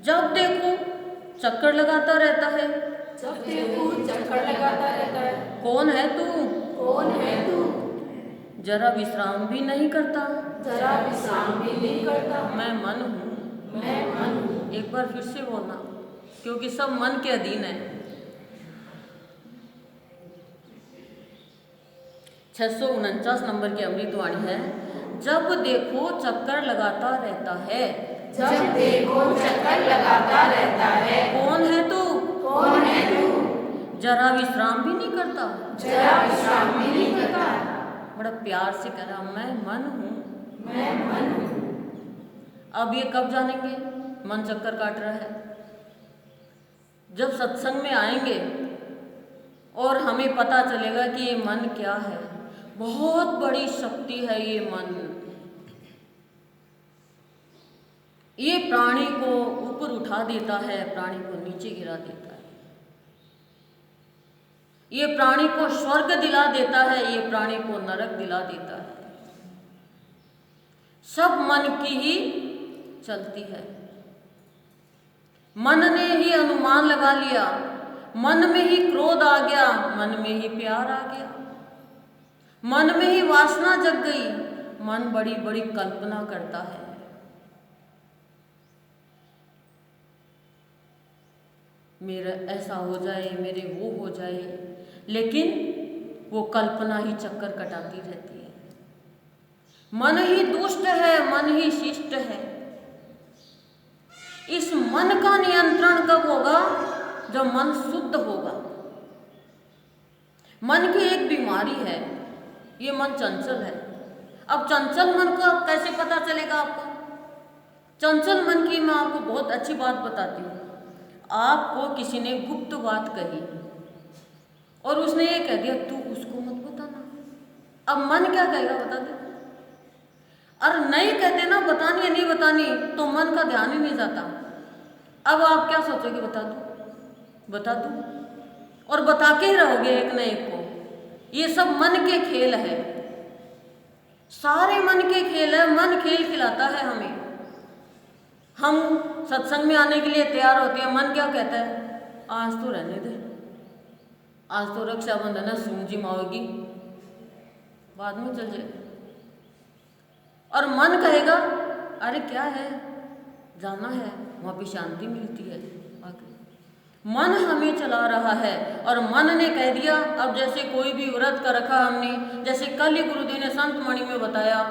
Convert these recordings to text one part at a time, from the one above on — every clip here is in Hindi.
जब देखो चक्कर लगाता रहता है। जब देखो चक्कर लगाता रहता है। कौन है तू? कौन है तू? जरा विश्राम भी नहीं करता। जरा विश्राम भी नहीं करता। मैं मन हूँ। मैं मन हूँ। एक बार फिर से बोलना, क्योंकि सब मन के अधीन है। 649 नंबर की अमृतवाणी है। जब देखो चक्कर लगाता रहता है। जब देखो चक्कर लगाता रहता है। कौन है तू? कौन है तू? जरा विश्राम भी नहीं करता। जरा विश्राम भी नहीं करता। बड़ा प्यार से कह रहा, मैं मन हूँ। मैं मन हूँ। अब ये कब जानेंगे मन चक्कर काट रहा है? जब सत्संग में आएंगे और हमें पता चलेगा कि ये मन क्या है। बहुत बड़ी शक्ति है ये मन। ये प्राणी को ऊपर उठा देता है, प्राणी को नीचे गिरा देता है। ये प्राणी को स्वर्ग दिला देता है, ये प्राणी को नरक दिला देता है। सब मन की ही चलती है। मन ने ही अनुमान लगा लिया, मन में ही क्रोध आ गया, मन में ही प्यार आ गया, मन में ही वासना जग गई। मन बड़ी बड़ी कल्पना करता है। मेरा ऐसा हो जाए, मेरे वो हो जाए, लेकिन वो कल्पना ही चक्कर कटाती रहती है। मन ही दुष्ट है, मन ही शिष्ट है। इस मन का नियंत्रण कब होगा? जब मन शुद्ध होगा। मन की एक बीमारी है, ये मन चंचल है। अब चंचल मन को कैसे पता चलेगा आपको? चंचल मन की मैं आपको बहुत अच्छी बात बताती हूँ। आपको किसी ने गुप्त बात कही और उसने ये कह दिया तू उसको मत बताना। अब मन क्या कहेगा बता दे? और नहीं कहते ना बतानी है नहीं बतानी, तो मन का ध्यान ही नहीं जाता। अब आप क्या सोचोगे? बता दूं, बता दूं, और बता के ही रहोगे एक न एक को। ये सब मन के खेल है, सारे मन के खेल है। मन खेल खिलाता है हमें। हम सत्संग में आने के लिए तैयार होते हैं, मन क्या कहता है? आज तो रहने दे, आज तो रक्षाबंधन है, सूंजी माओगी, बाद में चल जाए। और मन कहेगा अरे क्या है, जाना है, वहाँ पे शांति मिलती है। मन हमें चला रहा है और मन ने कह दिया। अब जैसे कोई भी व्रत कर रखा हमने, जैसे कल ही गुरुदेव ने संत मणि में बताया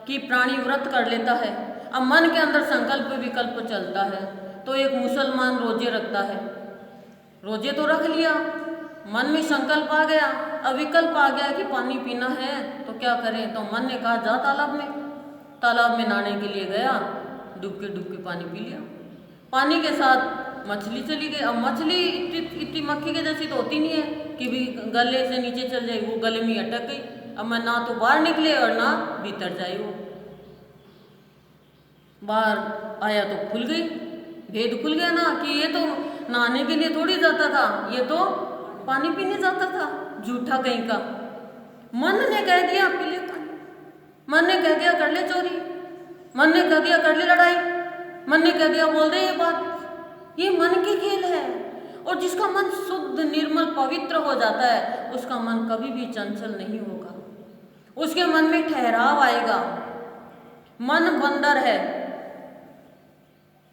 कि प्राणी व्रत कर लेता है। अब मन के अंदर संकल्प विकल्प चलता है। तो एक मुसलमान रोजे रखता है, रोजे तो रख लिया, मन में संकल्प आ गया, अब विकल्प आ गया कि पानी पीना है तो क्या करें? तो मन ने कहा जा तालाब में। तालाब में नहाने के लिए गया, डूब के पानी पी लिया। पानी के साथ मछली चली गई। अब मछली इतनी मक्खी के जैसी तो होती नहीं है कि भी गले से नीचे चल जाए, वो गले में अटक गई। अब मैं ना तो बाहर निकले और ना भीतर जाए। वो बाहर आया तो खुल गई, भेद खुल गया ना कि ये तो नहाने के लिए थोड़ी जाता था, ये तो पानी पीने जाता था, झूठा कहीं का। मन ने कह दिया पी ले पानी, मन ने कह दिया कर ले चोरी, मन ने कह दिया कर ले लड़ाई, मन ने कह दिया बोल दे ये बात। ये मन की खेल है। और जिसका मन शुद्ध निर्मल पवित्र हो जाता है, उसका मन कभी भी चंचल नहीं होगा, उसके मन में ठहराव आएगा। मन बंदर है,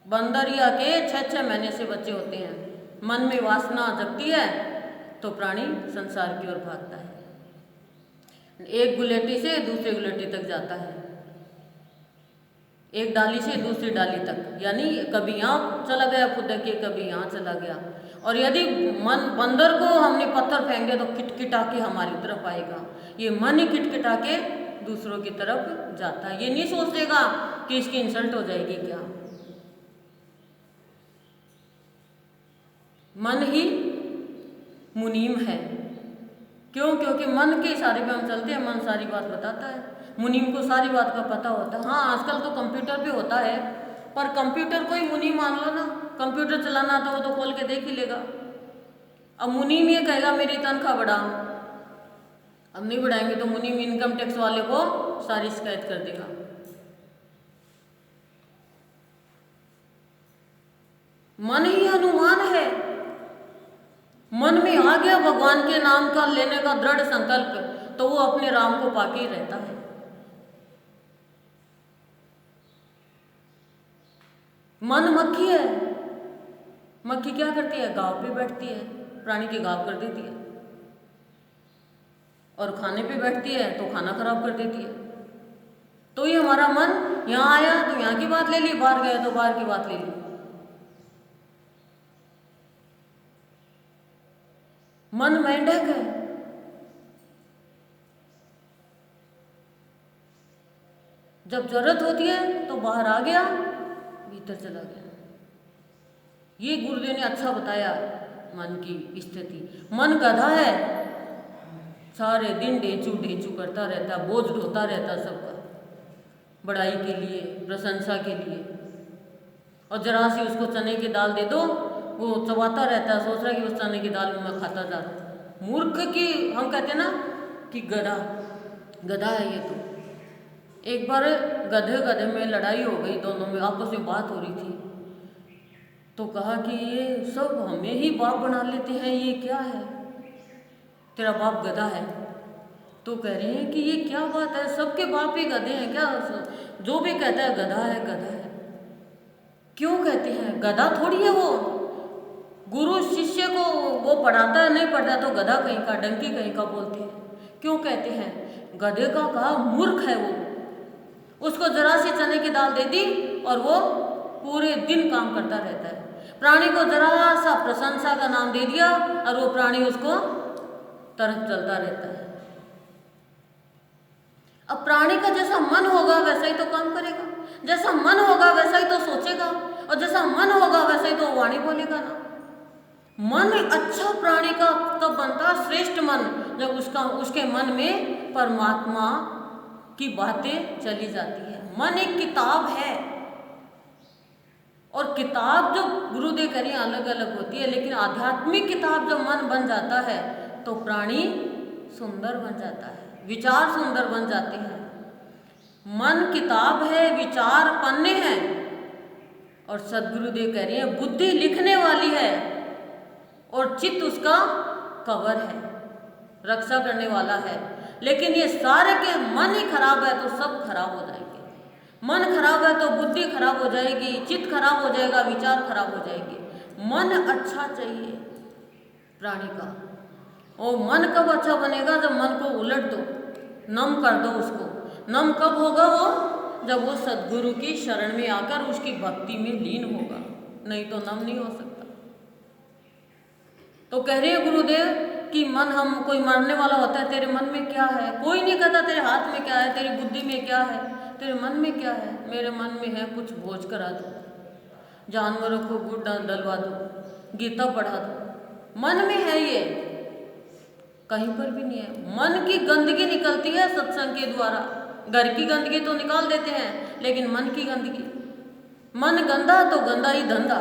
बंदरिया के 6-6 महीने से बच्चे होते हैं। मन में वासना जगती है तो प्राणी संसार की ओर भागता है। एक गुलेटी से दूसरे गुलेटी तक जाता है, एक डाली से दूसरी डाली तक, यानी कभी यहाँ चला गया खुद के, कभी यहाँ चला गया। और यदि मन बंदर को हमने पत्थर फेंक दिया तो किटकिटा के हमारी तरफ आएगा। ये मन ही किटकिटा के दूसरों की तरफ जाता है। ये नहीं सोचेगा कि इसकी इंसल्ट हो जाएगी क्या। मन ही मुनीम है। क्यों? क्योंकि मन के इशारे पे हम चलते हैं, मन सारी बात बताता है। मुनीम को सारी बात का पता होता है। हाँ आजकल तो कंप्यूटर पे होता है, पर कंप्यूटर को ही मुनीम मान लो ना। कंप्यूटर चलाना आता वो तो खोल के देख ही लेगा। अब मुनीम ये कहेगा मेरी तनख्वाह बढ़ाओ, अब नहीं बढ़ाएंगे तो मुनीम इनकम टैक्स वाले को सारी शिकायत कर देगा। मन ही हनुमान है। मन में आ गया भगवान के नाम का लेने का दृढ़ संकल्प, तो वो अपने राम को पाके ही रहता है। मन मक्खी है। मक्खी क्या करती है? गाँव पे बैठती है, प्राणी के गाँव कर देती है, और खाने पे बैठती है तो खाना खराब कर देती है। तो ये हमारा मन यहाँ आया तो यहाँ की बात ले ली, बाहर गया तो बाहर की बात ले ली। मन मेंढक है। जब जरूरत होती है तो बाहर आ गया, भीतर चला गया। ये गुरुदेव ने अच्छा बताया मन की स्थिति। मन गधा है, सारे दिन ढेंचू ढेंचू करता रहता, बोझ ढोता रहता सबका, बड़ाई के लिए, प्रशंसा के लिए। और जरा सी उसको चने की दाल दे दो, वो चबाता रहता है, सोच रहा है कि उस चने की दाल में मैं खाता जा रहा हूँ। मूर्ख की हम कहते हैं ना कि गधा, गधा है ये तो। एक बार गधे गधे में लड़ाई हो गई, दोनों में आपस में बात हो रही थी। तो कहा कि ये सब हमें ही बाप बना लेते हैं, ये क्या है? तेरा बाप गधा है। तो कह रहे हैं कि ये क्या बात है, सबके बाप ही गधे हैं क्या? जो भी कहता है गधा है, गधा है। क्यों कहते हैं? गधा थोड़ी है वो। गुरु शिष्य को वो पढ़ाता है, नहीं पढ़ता तो गधा कहीं का, डंकी कहीं का बोलते हैं। क्यों कहते हैं? गधे का कहा मूर्ख है वो। उसको जरा सी चने की दाल दे दी और वो पूरे दिन काम करता रहता है। प्राणी को जरा सा प्रशंसा का नाम दे दिया और वो प्राणी उसको तरफ चलता रहता है। अब प्राणी का जैसा मन होगा वैसा ही तो काम करेगा, जैसा मन होगा वैसा ही तो सोचेगा, और जैसा मन होगा वैसा ही तो वाणी बोलेगा ना। मन अच्छा प्राणी का तब बनता श्रेष्ठ मन, जब उसके मन में परमात्मा की बातें चली जाती है। मन एक किताब है, और किताब जो गुरुदेव करें अलग अलग होती है, लेकिन आध्यात्मिक किताब जब मन बन जाता है तो प्राणी सुंदर बन जाता है, विचार सुंदर बन जाते हैं। मन किताब है, विचार पन्ने हैं, और सदगुरुदेव कह रहे हैं बुद्धि लिखने वाली है और चित्त उसका कवर है, रक्षा करने वाला है। लेकिन ये सारे के मन ही खराब है तो सब खराब हो जाएंगे। मन खराब है तो बुद्धि खराब हो जाएगी, चित्त खराब हो जाएगा, विचार खराब हो जाएंगे। मन अच्छा चाहिए प्राणी का। और मन कब अच्छा बनेगा? जब मन को उलट दो, नम कर दो उसको। नम कब होगा वो? जब वो सद्गुरु की शरण में आकर उसकी भक्ति में लीन होगा, नहीं तो नम नहीं हो सकता। तो कह रहे हैं गुरुदेव कि मन, हम कोई मरने वाला होता है, तेरे मन में क्या है? कोई नहीं कहता तेरे हाथ में क्या है, तेरी बुद्धि में क्या है, तेरे मन में क्या है? मेरे मन में है कुछ भोज करा दो, जानवरों को गुड़ डलवा दो, गीता पढ़ा दो। मन में है ये, कहीं पर भी नहीं है। मन की गंदगी निकलती है सत्संग के द्वारा। घर की गंदगी तो निकाल देते हैं, लेकिन मन की गंदगी, मन गंदा तो गंदा ही धंधा।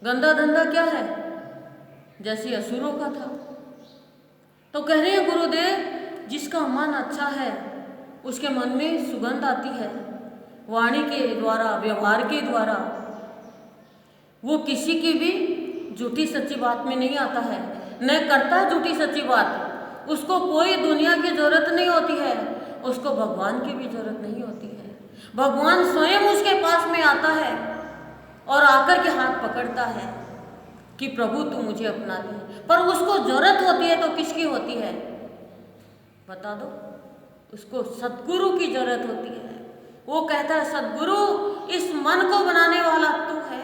गंदा धंधा क्या है? जैसे असुरों का था। तो कह रहे हैं गुरुदेव जिसका मन अच्छा है उसके मन में सुगंध आती है, वाणी के द्वारा, व्यवहार के द्वारा। वो किसी की भी झूठी सच्ची बात में नहीं आता है, न करता है झूठी सच्ची बात। उसको कोई दुनिया की जरूरत नहीं होती है, उसको भगवान की भी जरूरत नहीं होती है। भगवान स्वयं उसके पास में आता है और आकर के हाथ पकड़ता है कि प्रभु तू मुझे अपना ले। पर उसको जरूरत होती है तो किसकी होती है बता दो? उसको सद्गुरु की जरूरत होती है। वो कहता है सद्गुरु इस मन को बनाने वाला तू है,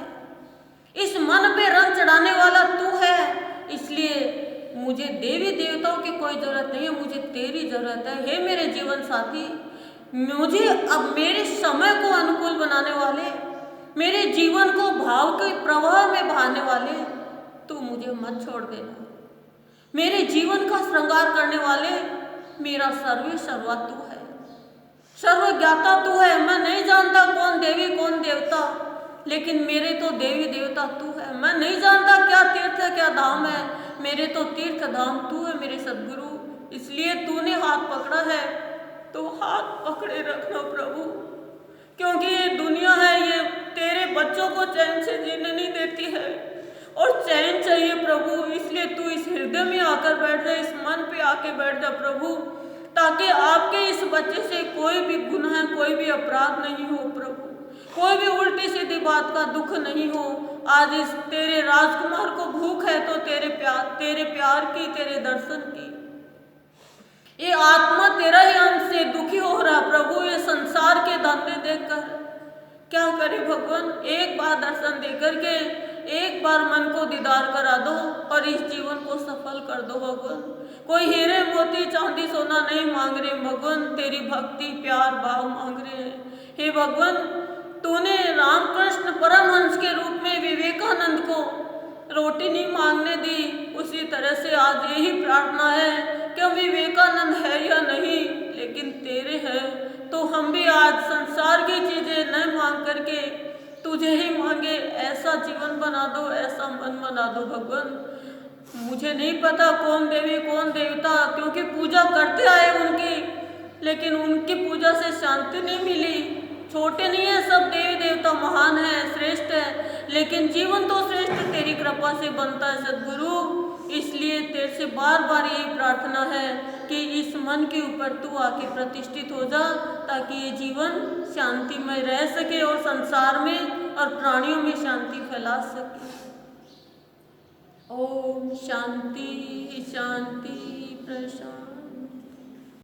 इस मन पे रंग चढ़ाने वाला तू है, इसलिए मुझे देवी देवताओं की कोई जरूरत नहीं है, मुझे तेरी जरूरत है। हे मेरे जीवन साथी, मुझे अब मेरे समय को अनुकूल बनाने वाले, मेरे जीवन को भाव के प्रवाह में बहाने वाले तू मुझे मत छोड़ देना। मेरे जीवन का श्रृंगार करने वाले मेरा सर्वे सर्वा तू है, सर्वज्ञाता तू है। मैं नहीं जानता कौन देवी कौन देवता, लेकिन मेरे तो देवी देवता तू है। मैं नहीं जानता क्या तीर्थ है क्या धाम है, मेरे तो तीर्थ धाम तू है मेरे सद्गुरु। इसलिए तूने हाथ पकड़ा है तो हाथ पकड़े रखना प्रभु, क्योंकि ये दुनिया है, ये तेरे बच्चों को चैन से जीने नहीं देती है और चैन चाहिए प्रभु। इसलिए तू इस हृदय में आकर बैठ जा, इस मन पे आके बैठ जा प्रभु, ताकि आपके इस बच्चे से कोई भी गुनाह, कोई भी अपराध नहीं हो प्रभु, कोई भी उल्टी सीधी बात का दुख नहीं हो। आज इस तेरे राजकुमार को भूख है तो तेरे प्यार की, तेरे दर्शन की। ये आत्मा तेरा ही अंश से दुखी हो रहा प्रभु, ये संसार के धंधे देखकर क्या करे भगवान। एक बार दर्शन दे करके एक बार मन को दीदार करा दो और इस जीवन को सफल कर दो भगवान। कोई हीरे मोती चांदी सोना नहीं मांग रहे भगवान, तेरी भक्ति प्यार भाव मांग रहे हैं। हे भगवान, तूने रामकृष्ण परमहंस के रूप में विवेकानंद को रोटी नहीं मांगने दी, उसी तरह से आज यही प्रार्थना है कि विवेकानंद है या नहीं लेकिन तेरे हैं, तो हम भी आज संसार की चीजें न मांग करके तुझे ही मांगे। ऐसा जीवन बना दो, ऐसा मन बना दो भगवान। मुझे नहीं पता कौन देवी कौन देवता, क्योंकि पूजा करते आए उनकी, लेकिन उनकी पूजा से शांति नहीं मिली। छोटे नहीं है सब देवी देवता, महान है, श्रेष्ठ है, लेकिन जीवन तो श्रेष्ठ तेरी कृपा से बनता है सद्गुरु। इसलिए तेरे से बार बार यही प्रार्थना है कि इस मन के ऊपर तू आके प्रतिष्ठित हो जा, ताकि ये जीवन शांतिमय रह सके और संसार में और प्राणियों में शांति फैला सके। ओम शांति शांति प्रशांति।